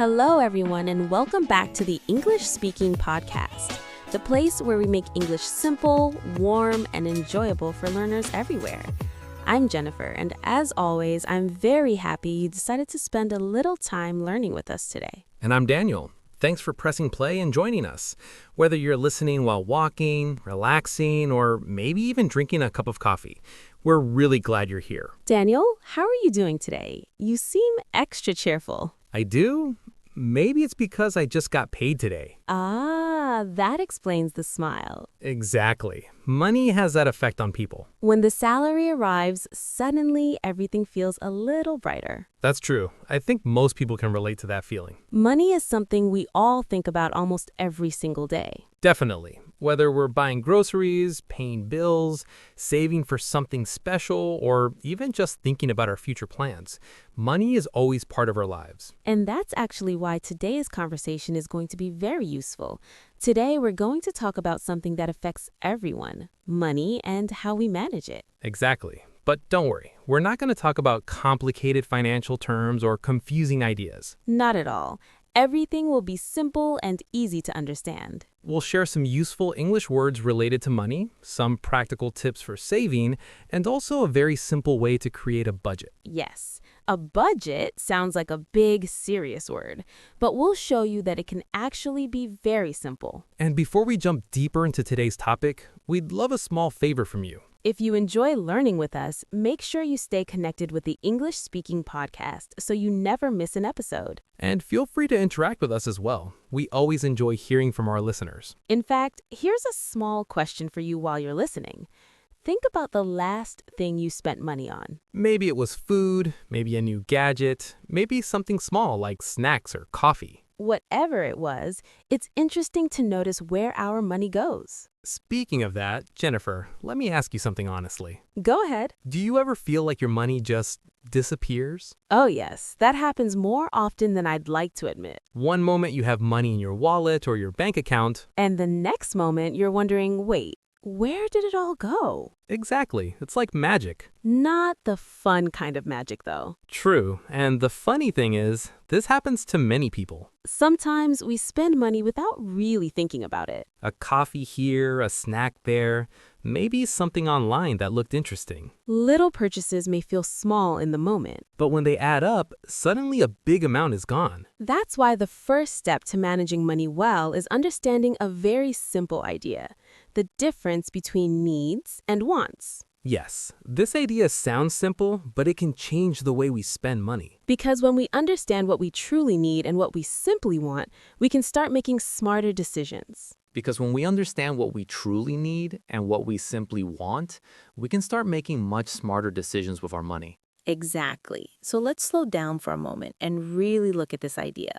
Hello, everyone, and welcome back to the English Speaking Podcast, the place where we make English simple, warm, and enjoyable for learners everywhere. I'm Jennifer, and as always, I'm very happy you decided to spend a little time learning with us today. And I'm Daniel. Thanks for pressing play and joining us. Whether you're listening while walking, relaxing, or maybe even drinking a cup of coffee, we're really glad you're here. Daniel, how are you doing today? You seem extra cheerful. I do? Maybe it's because I just got paid today. Ah, that explains the smile. Exactly. Money has that effect on people. When the salary arrives, suddenly everything feels a little brighter. That's true. I think most people can relate to that feeling. Money is something we all think about almost every single day. Definitely. Whether we're buying groceries, paying bills, saving for something special, or even just thinking about our future plans, money is always part of our lives. And that's actually why today's conversation is going to be very useful. Today, we're going to talk about something that affects everyone, money and how we manage it. Exactly. But don't worry, we're not going to talk about complicated financial terms or confusing ideas. Not at all. Everything will be simple and easy to understand. We'll share some useful English words related to money, some practical tips for saving, and also a very simple way to create a budget. Yes, a budget sounds like a big, serious word, but we'll show you that it can actually be very simple. And before we jump deeper into today's topic, we'd love a small favor from you. If you enjoy learning with us, make sure you stay connected with the English Speaking Podcast so you never miss an episode. And feel free to interact with us as well. We always enjoy hearing from our listeners. In fact, here's a small question for you while you're listening. Think about the last thing you spent money on. Maybe it was food, maybe a new gadget, maybe something small like snacks or coffee. Whatever it was, it's interesting to notice where our money goes. Speaking of that, Jennifer, let me ask you something honestly. Go ahead. Do you ever feel like your money just disappears? Oh yes, that happens more often than I'd like to admit. One moment you have money in your wallet or your bank account. And the next moment you're wondering, wait, where did it all go? Exactly. It's like magic. Not the fun kind of magic, though. True. And the funny thing is, this happens to many people. Sometimes we spend money without really thinking about it. A coffee here, a snack there, maybe something online that looked interesting. Little purchases may feel small in the moment. But when they add up, suddenly a big amount is gone. That's why the first step to managing money well is understanding a very simple idea: the difference between needs and wants. Yes, this idea sounds simple, but it can change the way we spend money. Because when we understand what we truly need and what we simply want, we can start making smarter decisions. Because when we understand what we truly need and what we simply want, we can start making much smarter decisions with our money. Exactly. So let's slow down for a moment and really look at this idea.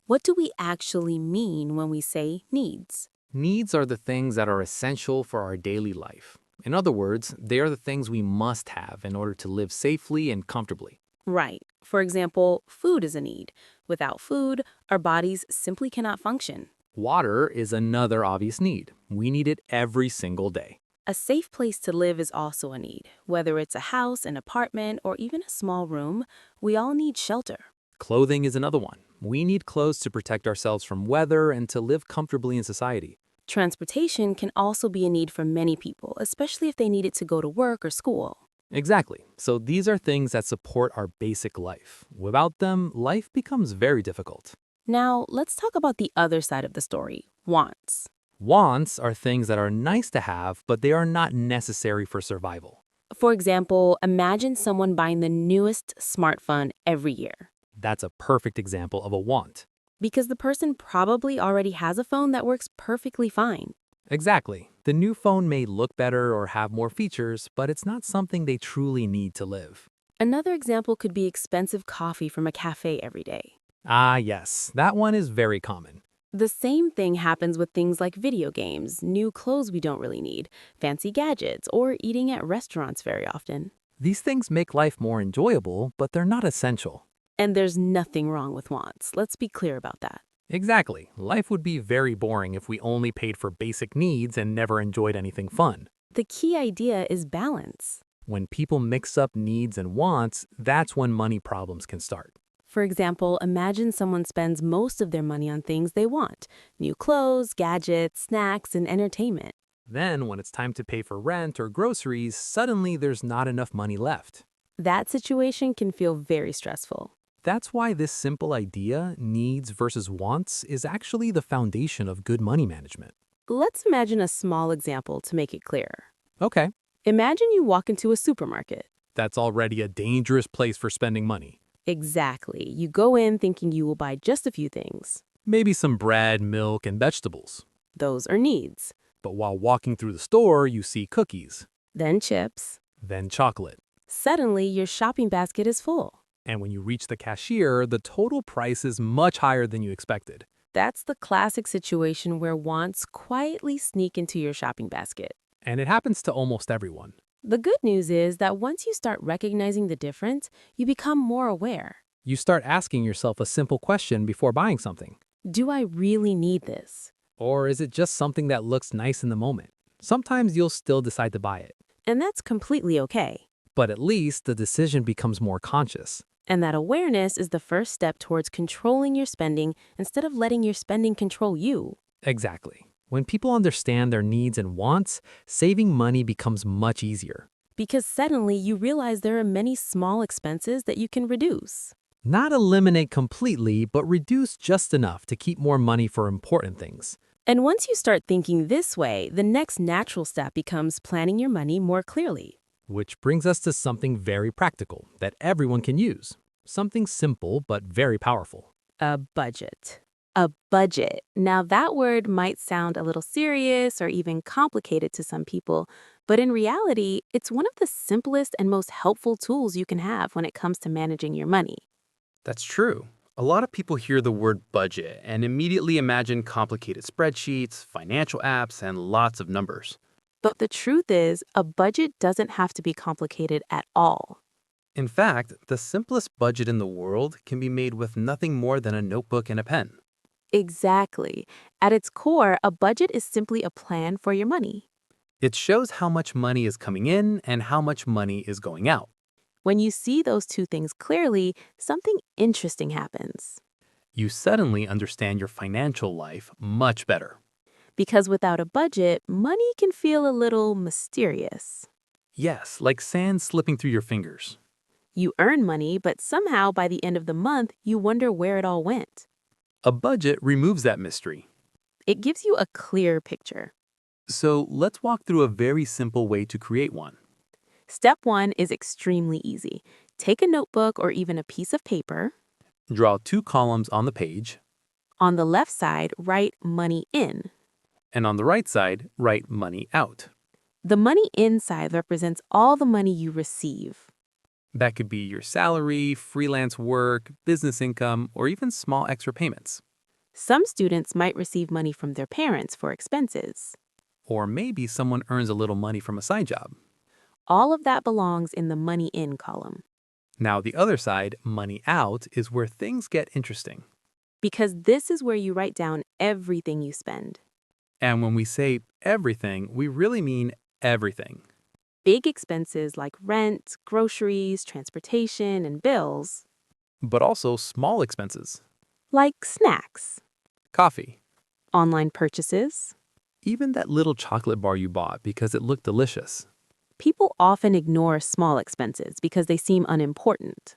What do we actually mean when we say needs? Needs are the things that are essential for our daily life. In other words, they are the things we must have in order to live safely and comfortably. Right. For example, food is a need. Without food, our bodies simply cannot function. Water is another obvious need. We need it every single day. A safe place to live is also a need. Whether it's a house, an apartment, or even a small room, we all need shelter. Clothing is another one. We need clothes to protect ourselves from weather and to live comfortably in society. Transportation can also be a need for many people, especially if they need it to go to work or school. Exactly. So these are things that support our basic life. Without them, life becomes very difficult. Now, let's talk about the other side of the story: wants. Wants are things that are nice to have, but they are not necessary for survival. For example, imagine someone buying the newest smartphone every year. That's a perfect example of a want. Because the person probably already has a phone that works perfectly fine. Exactly. The new phone may look better or have more features, but it's not something they truly need to live. Another example could be expensive coffee from a cafe every day. Ah, yes. That one is very common. The same thing happens with things like video games, new clothes we don't really need, fancy gadgets, or eating at restaurants very often. These things make life more enjoyable, but they're not essential. And there's nothing wrong with wants. Let's be clear about that. Exactly. Life would be very boring if we only paid for basic needs and never enjoyed anything fun. The key idea is balance. When people mix up needs and wants, that's when money problems can start. For example, imagine someone spends most of their money on things they want: new clothes, gadgets, snacks, and entertainment. Then, when it's time to pay for rent or groceries, suddenly there's not enough money left. That situation can feel very stressful. That's why this simple idea, needs versus wants, is actually the foundation of good money management. Let's imagine a small example to make it clearer. Okay, Imagine you walk into a supermarket. that's already a dangerous place for spending money. Exactly. You go in thinking you will buy just a few things. Maybe some bread, milk, and vegetables. Those are needs. But while walking through the store, you see cookies, Then chips. then chocolate. Suddenly, your shopping basket is full. And when you reach the cashier, the total price is much higher than you expected. That's the classic situation where wants quietly sneak into your shopping basket. And it happens to almost everyone. The good news is that once you start recognizing the difference, you become more aware. You start asking yourself a simple question before buying something. Do I really need this? Or is it just something that looks nice in the moment? Sometimes you'll still decide to buy it. And that's completely okay. But at least the decision becomes more conscious. And that awareness is the first step towards controlling your spending instead of letting your spending control you. Exactly. When people understand their needs and wants, saving money becomes much easier. Because suddenly you realize there are many small expenses that you can reduce. Not eliminate completely, but reduce just enough to keep more money for important things. And once you start thinking this way, the next natural step becomes planning your money more clearly. Which brings us to something very practical that everyone can use. Something simple but very powerful. A budget. A budget. Now, that word might sound a little serious or even complicated to some people, but in reality, it's one of the simplest and most helpful tools you can have when it comes to managing your money. That's true. A lot of people hear the word budget and immediately imagine complicated spreadsheets, financial apps, and lots of numbers. But the truth is, a budget doesn't have to be complicated at all. In fact, the simplest budget in the world can be made with nothing more than a notebook and a pen. Exactly. At its core, a budget is simply a plan for your money. It shows how much money is coming in and how much money is going out. When you see those two things clearly, something interesting happens. You suddenly understand your financial life much better. Because without a budget, money can feel a little mysterious. Yes, like sand slipping through your fingers. You earn money, but somehow by the end of the month, you wonder where it all went. A budget removes that mystery. It gives you a clear picture. So let's walk through a very simple way to create one. Step 1 is extremely easy. Take a notebook or even a piece of paper. Draw 2 columns on the page, On the left side, write money in. and on the right side, write money out. The money in side represents all the money you receive. That could be your salary, freelance work, business income, or even small extra payments. Some students might receive money from their parents for expenses. Or maybe someone earns a little money from a side job. All of that belongs in the money in column. Now the other side, money out, is where things get interesting. Because this is where you write down everything you spend. And when we say everything, we really mean everything. Big expenses like rent, groceries, transportation, and bills. But also small expenses. Like snacks, Coffee. online purchases. Even that little chocolate bar you bought because it looked delicious. People often ignore small expenses because they seem unimportant.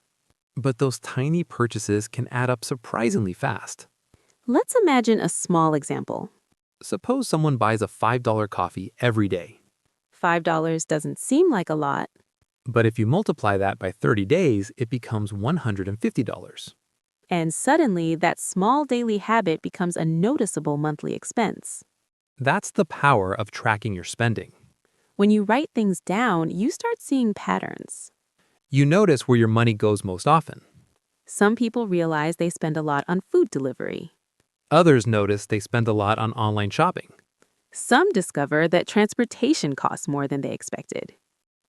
But those tiny purchases can add up surprisingly fast. Let's imagine a small example. Suppose someone buys a $5 coffee every day. $5 doesn't seem like a lot, But if you multiply that by 30 days, it becomes $150. and suddenly that small daily habit becomes a noticeable monthly expense. That's the power of tracking your spending. When you write things down, you start seeing patterns. You notice where your money goes most often. Some people realize they spend a lot on food delivery. Others notice they spend a lot on online shopping. Some discover that transportation costs more than they expected.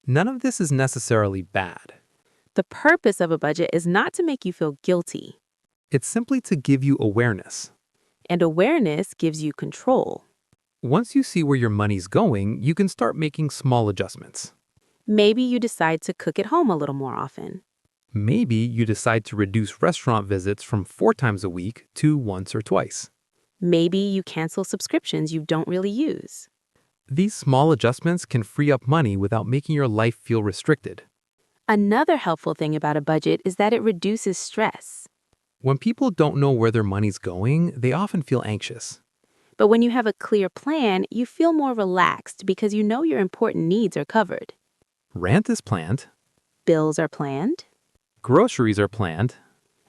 None of this is necessarily bad. The purpose of a budget is not to make you feel guilty, It's simply to give you awareness. and awareness gives you control. Once you see where your money's going, you can start making small adjustments. Maybe you decide to cook at home a little more often. Maybe you decide to reduce restaurant visits from 4 times a week to once or twice. Maybe you cancel subscriptions you don't really use. These small adjustments can free up money without making your life feel restricted. Another helpful thing about a budget is that it reduces stress. When people don't know where their money's going, they often feel anxious. But when you have a clear plan, you feel more relaxed because you know your important needs are covered. Rent is planned, Bills are planned, groceries are planned.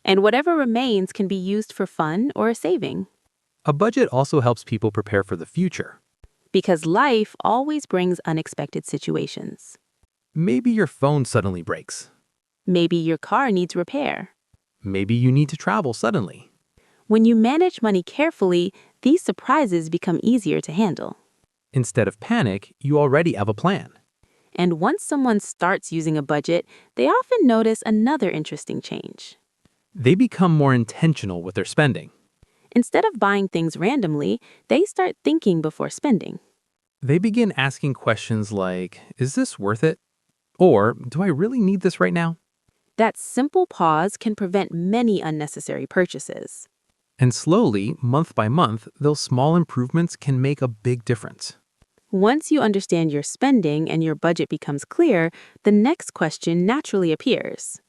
and whatever remains can be used for fun or a saving. A budget also helps people prepare for the future. Because life always brings unexpected situations. Maybe your phone suddenly breaks. Maybe your car needs repair. Maybe you need to travel suddenly. When you manage money carefully, these surprises become easier to handle. Instead of panic, you already have a plan. And once someone starts using a budget, they often notice another interesting change. They become more intentional with their spending. Instead of buying things randomly, they start thinking before spending. They begin asking questions like, is this worth it? Or, do I really need this right now? That simple pause can prevent many unnecessary purchases. And slowly, month by month, those small improvements can make a big difference. Once you understand your spending and your budget becomes clear, the next question naturally appears.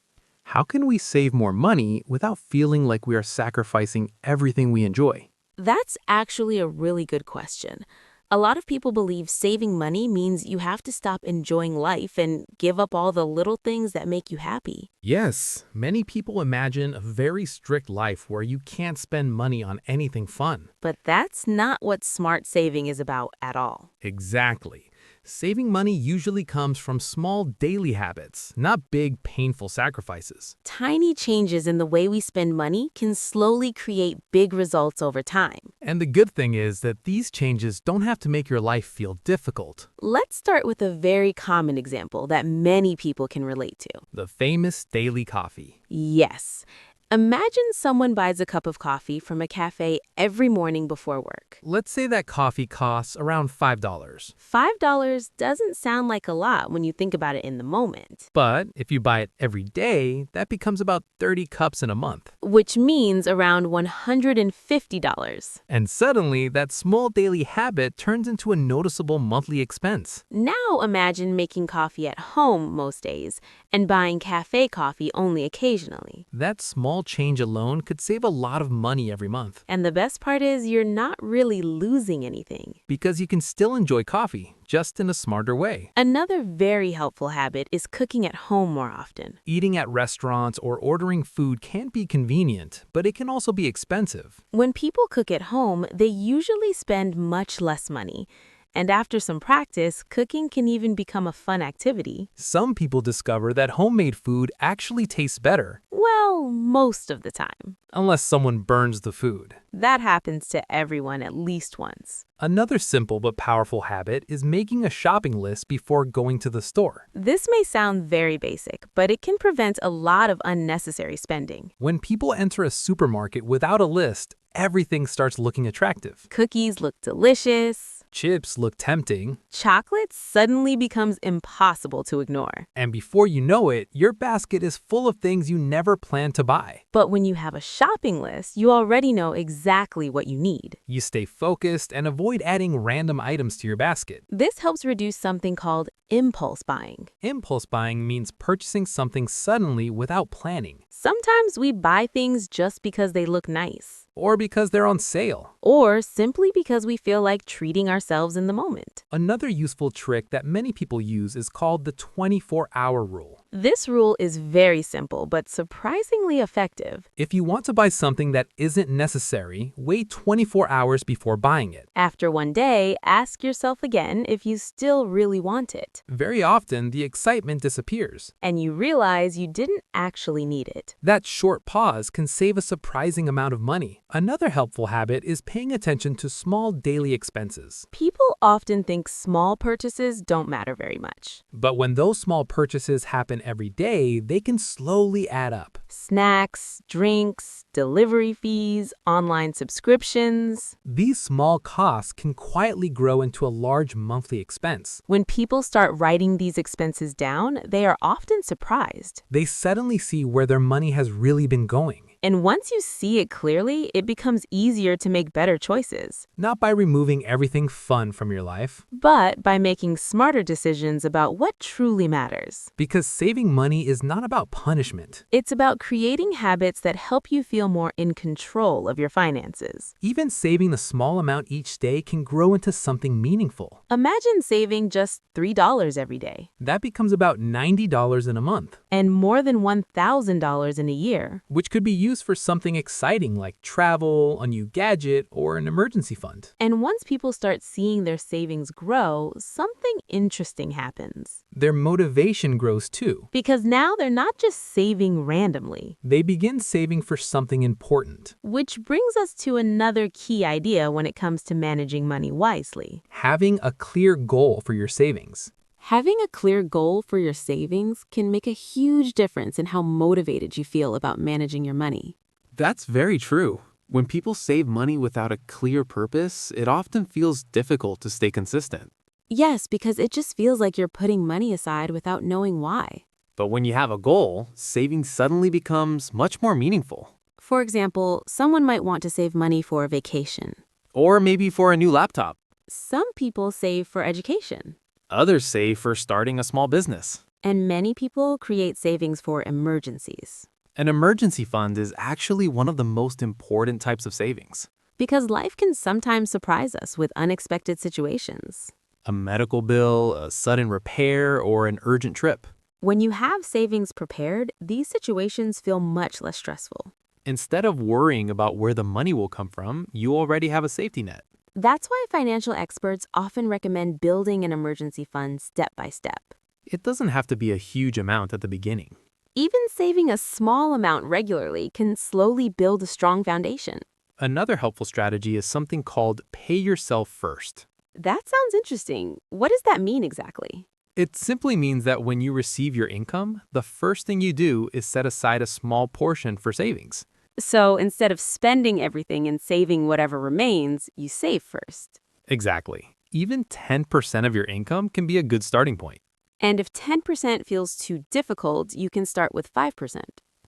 How can we save more money without feeling like we are sacrificing everything we enjoy? That's actually a really good question. A lot of people believe saving money means you have to stop enjoying life and give up all the little things that make you happy. Yes, many people imagine a very strict life where you can't spend money on anything fun. But that's not what smart saving is about at all. Exactly. Saving money usually comes from small daily habits, not big, painful sacrifices. Tiny changes in the way we spend money can slowly create big results over time. And the good thing is that these changes don't have to make your life feel difficult. Let's start with a very common example that many people can relate to. The famous daily coffee. Yes. Imagine someone buys a cup of coffee from a cafe every morning before work. Let's say that coffee costs around $5. $5 doesn't sound like a lot when you think about it in the moment, But if you buy it every day, that becomes about 30 cups in a month. which means around $150. And suddenly, that small daily habit turns into a noticeable monthly expense. Now imagine making coffee at home most days and buying cafe coffee only occasionally. That small change alone could save a lot of money every month. And the best part is you're not really losing anything. Because you can still enjoy coffee, just in a smarter way. Another very helpful habit is cooking at home more often. Eating at restaurants or ordering food can be convenient, but it can also be expensive. When people cook at home, they usually spend much less money. And after some practice, cooking can even become a fun activity. Some people discover that homemade food actually tastes better, Well, most of the time. unless someone burns the food. That happens to everyone at least once. Another simple but powerful habit is making a shopping list before going to the store. This may sound very basic, but it can prevent a lot of unnecessary spending. When people enter a supermarket without a list, everything starts looking attractive. Cookies look delicious. Chips look tempting, Chocolate suddenly becomes impossible to ignore. and before you know it, your basket is full of things you never planned to buy. But when you have a shopping list, you already know exactly what you need. You stay focused and avoid adding random items to your basket. This helps reduce something called impulse buying. Impulse buying means purchasing something suddenly without planning, Sometimes we buy things just because they look nice, or because they're on sale. or simply because we feel like treating ourselves in the moment. Another useful trick that many people use is called the 24-hour rule. This rule is very simple but surprisingly effective. If you want to buy something that isn't necessary, wait 24 hours before buying it. After one day, ask yourself again if you still really want it, Very often, the excitement disappears. and you realize you didn't actually need it. That short pause can save a surprising amount of money. Another helpful habit is paying paying attention to small daily expenses. People often think small purchases don't matter very much. But when those small purchases happen every day, they can slowly add up. Snacks, drinks, delivery fees, online subscriptions. These small costs can quietly grow into a large monthly expense. When people start writing these expenses down, they are often surprised. They suddenly see where their money has really been going. And once you see it clearly, it becomes easier to make better choices. Not by removing everything fun from your life, But by making smarter decisions about what truly matters. because saving money is not about punishment. It's about creating habits that help you feel more in control of your finances. Even saving a small amount each day can grow into something meaningful. Imagine saving just $3 every day That becomes about $90 in a month, and more than $1,000 in a year. which could be used for something exciting like travel, a new gadget, or an emergency fund. And once people start seeing their savings grow, something interesting happens. Their motivation grows too. Because now they're not just saving randomly. They begin saving for something important. Which brings us to another key idea when it comes to managing money wisely. Having a clear goal for your savings. Having a clear goal for your savings can make a huge difference in how motivated you feel about managing your money. That's very true. When people save money without a clear purpose, it often feels difficult to stay consistent. Yes, because it just feels like you're putting money aside without knowing why. But when you have a goal, saving suddenly becomes much more meaningful. For example, someone might want to save money for a vacation. Or maybe for a new laptop. Some people save for education. Others save for starting a small business. And many people create savings for emergencies. An emergency fund is actually one of the most important types of savings. Because life can sometimes surprise us with unexpected situations. A medical bill, a sudden repair, or an urgent trip. When you have savings prepared, these situations feel much less stressful. Instead of worrying about where the money will come from, you already have a safety net. That's why financial experts often recommend building an emergency fund step by step. It doesn't have to be a huge amount at the beginning. Even saving a small amount regularly can slowly build a strong foundation. Another helpful strategy is something called pay yourself first. That sounds interesting. What does that mean exactly? It simply means that when you receive your income, the first thing you do is set aside a small portion for savings. So instead of spending everything and saving whatever remains, you save first. Exactly. Even 10% of your income can be a good starting point. And if 10% feels too difficult, you can start with 5%.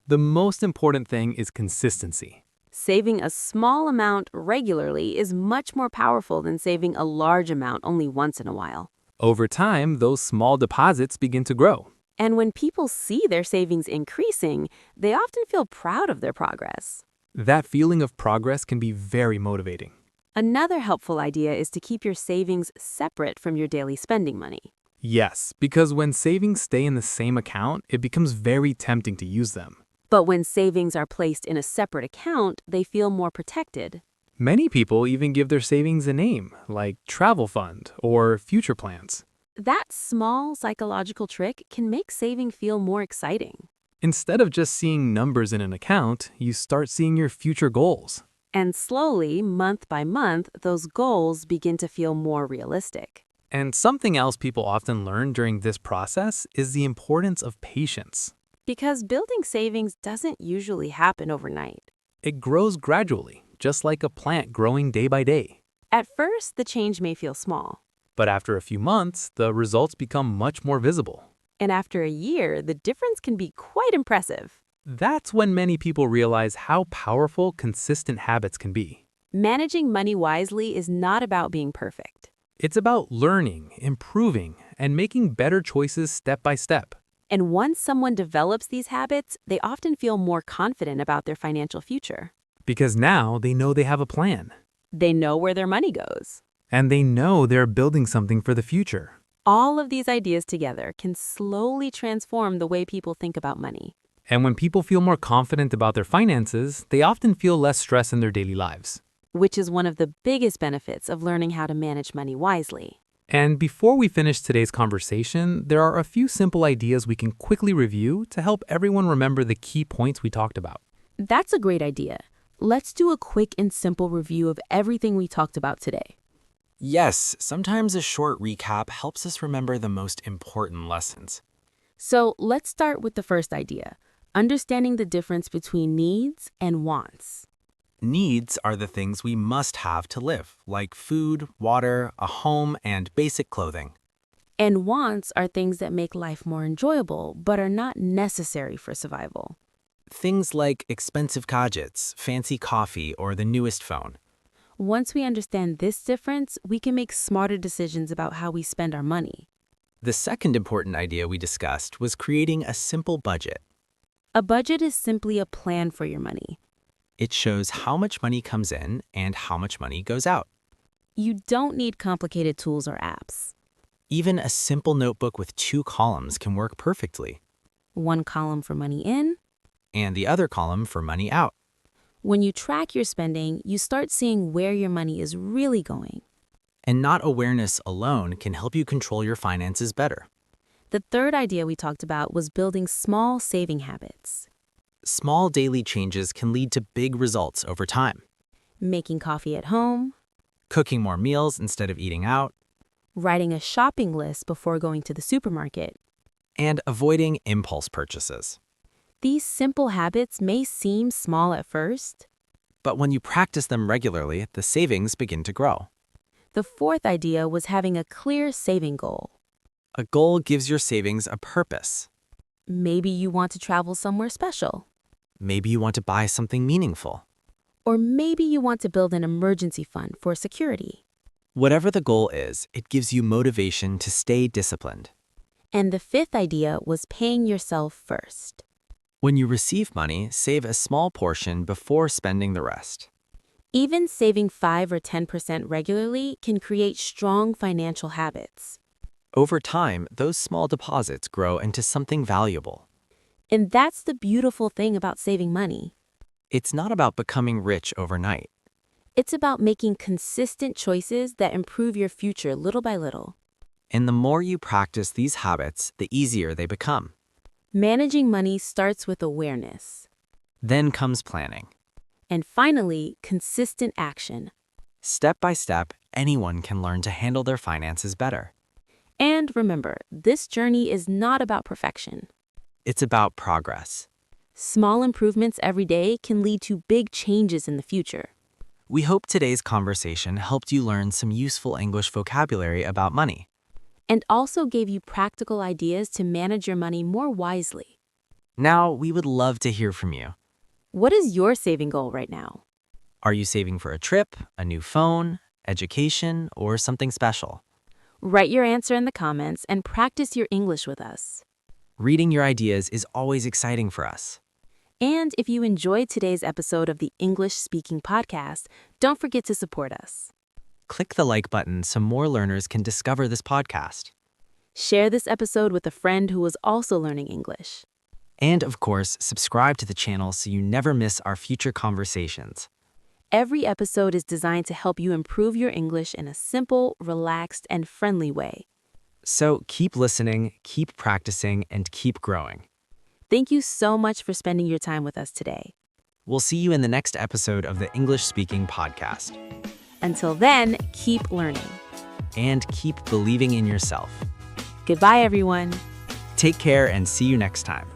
The most important thing is consistency. Saving a small amount regularly is much more powerful than saving a large amount only once in a while. Over time, those small deposits begin to grow. And when people see their savings increasing, they often feel proud of their progress. That feeling of progress can be very motivating. Another helpful idea is to keep your savings separate from your daily spending money. Yes, because when savings stay in the same account, it becomes very tempting to use them. But when savings are placed in a separate account, they feel more protected. Many people even give their savings a name, like travel fund or future plans. That small psychological trick can make saving feel more exciting. Instead of just seeing numbers in an account, you start seeing your future goals. And slowly, month by month, those goals begin to feel more realistic. And something else people often learn during this process is the importance of patience. Because building savings doesn't usually happen overnight. It grows gradually, just like a plant growing day by day. At first, the change may feel small. But after a few months, the results become much more visible. And after a year, the difference can be quite impressive. That's when many people realize how powerful consistent habits can be. Managing money wisely is not about being perfect. It's about learning, improving, and making better choices step by step. And once someone develops these habits, they often feel more confident about their financial future. Because now they know they have a plan. They know where their money goes. And they know they're building something for the future. All of these ideas together can slowly transform the way people think about money. And when people feel more confident about their finances, they often feel less stress in their daily lives. Which is one of the biggest benefits of learning how to manage money wisely. And before we finish today's conversation, there are a few simple ideas we can quickly review to help everyone remember the key points we talked about. That's a great idea. let's do a quick and simple review of everything we talked about today. Yes, sometimes a short recap helps us remember the most important lessons. So let's start with the first idea, understanding the difference between needs and wants. Needs are the things we must have to live, like food, water, a home, and basic clothing. And wants are things that make life more enjoyable, but are not necessary for survival. Things like expensive gadgets, fancy coffee, or the newest phone. Once we understand this difference, we can make smarter decisions about how we spend our money. The second important idea we discussed was creating a simple budget. A budget is simply a plan for your money. It shows how much money comes in and how much money goes out. You don't need complicated tools or apps. Even a simple notebook with 2 columns can work perfectly, One column for money in. and the other column for money out. When you track your spending, you start seeing where your money is really going. And not awareness alone can help you control your finances better. The third idea we talked about was building small saving habits. Small daily changes can lead to big results over time. Making coffee at home, Cooking more meals instead of eating out, writing a shopping list before going to the supermarket. and avoiding impulse purchases. These simple habits may seem small at first. But when you practice them regularly, the savings begin to grow. The fourth idea was having a clear saving goal. A goal gives your savings a purpose. Maybe you want to travel somewhere special. Maybe you want to buy something meaningful. Or maybe you want to build an emergency fund for security. Whatever the goal is, it gives you motivation to stay disciplined. And the fifth idea was paying yourself first. When you receive money, save a small portion before spending the rest. Even saving 5 or 10% regularly can create strong financial habits. Over time, those small deposits grow into something valuable. And that's the beautiful thing about saving money. It's not about becoming rich overnight. It's about making consistent choices that improve your future little by little. And the more you practice these habits, the easier they become. Managing money starts with awareness. Then comes planning. And finally, consistent action. Step by step, anyone can learn to handle their finances better. And remember, this journey is not about perfection. It's about progress. Small improvements every day can lead to big changes in the future. We hope today's conversation helped you learn some useful English vocabulary about money. And also gave you practical ideas to manage your money more wisely. Now, we would love to hear from you. What is your saving goal right now? Are you saving for a trip, a new phone, education, or something special? Write your answer in the comments and practice your English with us. Reading your ideas is always exciting for us. And if you enjoyed today's episode of the English Speaking Podcast, don't forget to support us. Click the like button so more learners can discover this podcast. Share this episode with a friend who is also learning English. And of course, subscribe to the channel so you never miss our future conversations. Every episode is designed to help you improve your English in a simple, relaxed, and friendly way. So keep listening, keep practicing, and keep growing. Thank you so much for spending your time with us today. We'll see you in the next episode of the English Speaking Podcast. Until then, keep learning. And keep believing in yourself. Goodbye, everyone. Take care and see you next time.